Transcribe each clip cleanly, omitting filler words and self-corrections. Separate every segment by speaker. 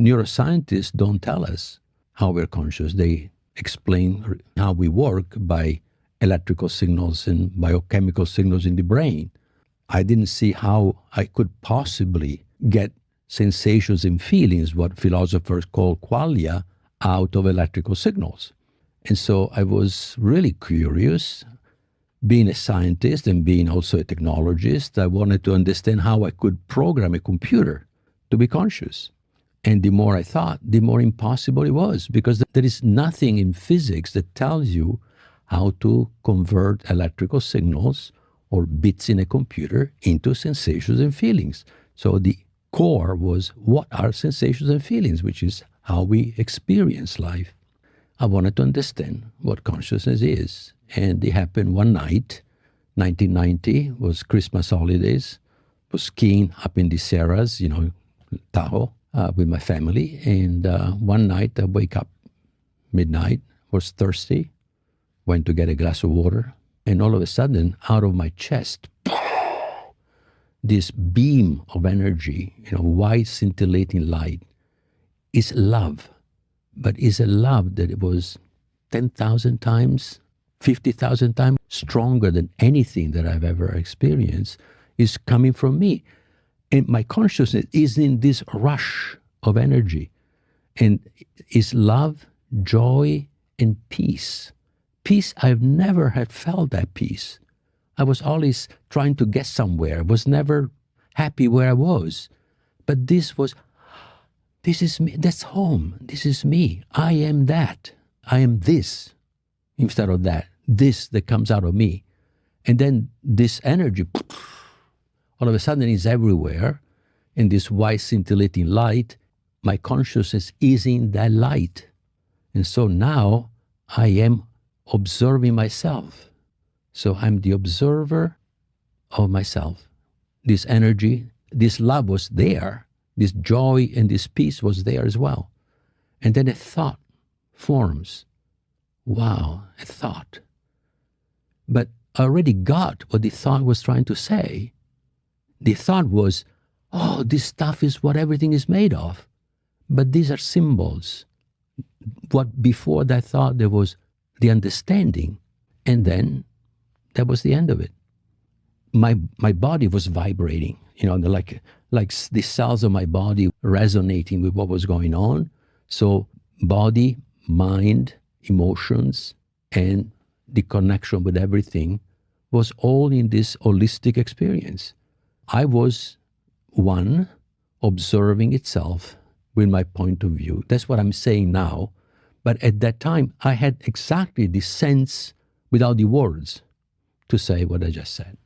Speaker 1: neuroscientists don't tell us how we're conscious. They explain how we work by electrical signals and biochemical signals in the brain. I didn't see how I could possibly get sensations and feelings, what philosophers call qualia, out of electrical signals. And so I was really curious. Being a scientist and being also a technologist, I wanted to understand how I could program a computer to be conscious. And the more I thought, the more impossible it was, because there is nothing in physics that tells you how to convert electrical signals or bits in a computer into sensations and feelings. So the core was, what are sensations and feelings, which is how we experience life. I wanted to understand what consciousness is. And it happened one night, 1990, was Christmas holidays, was skiing up in the Sierras, Tahoe, with my family. And one night I wake up midnight, was thirsty, went to get a glass of water. And all of a sudden, out of my chest, this beam of energy, white scintillating light, is love. But is a love that it was 10,000 times, 50,000 times stronger than anything that I've ever experienced, is coming from me. And my consciousness is in this rush of energy. And is love, joy, and peace. Peace, I've never had felt that peace. I was always trying to get somewhere. I was never happy where I was. But this is me. That's home. This is me. I am that. I am this. Instead of that, this that comes out of me. And then this energy, all of a sudden, is everywhere. And this white scintillating light, my consciousness is in that light. And so now I am observing myself. So I'm the observer of myself. This energy, this love was there. This joy and this peace was there as well. And then a thought forms. Wow, a thought. But I already got what the thought was trying to say. The thought was, oh, this stuff is what everything is made of. But these are symbols. What before that thought, there was the understanding. And then that was the end of it. My body was vibrating, like the cells of my body resonating with what was going on. So body, mind, emotions, and the connection with everything was all in this holistic experience. I was one observing itself with my point of view. That's what I'm saying now. But at that time, I had exactly the sense without the words to say what I just said.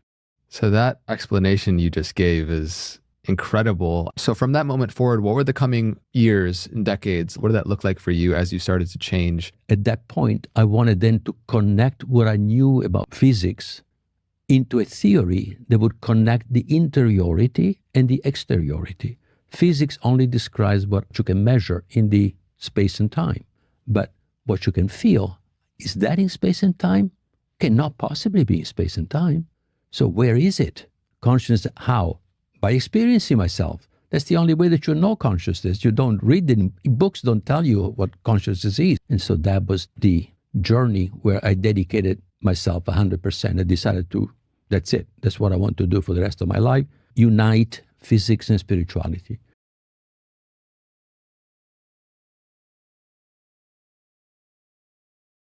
Speaker 2: So that explanation you just gave is incredible. So from that moment forward, what were the coming years and decades? What did that look like for you as you started to change?
Speaker 1: At that point, I wanted then to connect what I knew about physics into a theory that would connect the interiority and the exteriority. Physics only describes what you can measure in the space and time. But what you can feel, is that in space and time? Cannot possibly be in space and time. So where is it? Consciousness, how? By experiencing myself. That's the only way that you know consciousness. You don't read it. Books don't tell you what consciousness is. And so that was the journey where I dedicated myself 100%. I decided that's it. That's what I want to do for the rest of my life. Unite physics and spirituality.